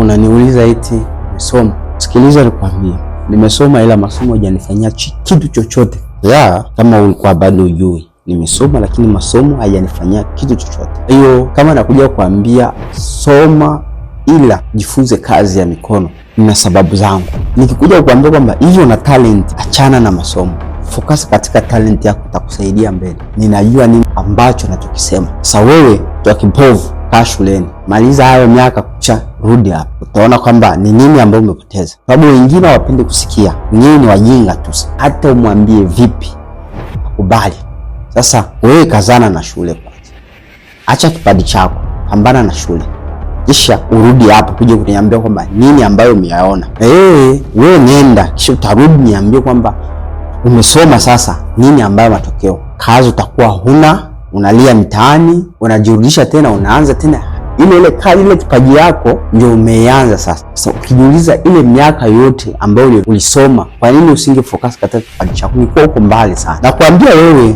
Unaniuliza eti nimesoma. Sikiliza nikwambie, nimesoma ila masomo hajanifanyia kitu chochote. Kama ulikuwa bado hujui, nimesoma lakini masomo hajanifanyia kitu chochote. Hiyo kama nakuja kuambia soma ila jifunze kazi ya mikono, nina sababu zangu. Nikikuja kuambia kwamba hivyo na talent, achana na masomo, focus katika talent yako, itakusaidia mbele. Ninajua nini ambacho nachokisema. Sasa wewe tu kipovu, kaa shuleni, maliza hayo miaka, kucha rudi hapa, utaona kwamba ni nini ambayo umepoteza. Sababu wengine hawapende kusikia, wengine ni wajinga tu, hata umwambie vipi akubali. Sasa wewe kazana na shule kwanza, acha kipaji chako, pambana na shule, kisha urudi hapa kuja kuniambia kwamba nini ambayo umeyaona. Wewe nenda, kisha utarudi niambie kwamba umesoma sasa nini ambayo matokeo. Kazi utakuwa huna, unalia mtaani, unajirudisha tena, unaanza tena ile kazi, ile kipaji yako ndio umeanza sasa. Sasa ukijiuliza ile miaka yote ambayo ulisoma, kwa nini usinge focus katika kipaji chako? Ni kwa uko mbali sana. Nakwambia wewe,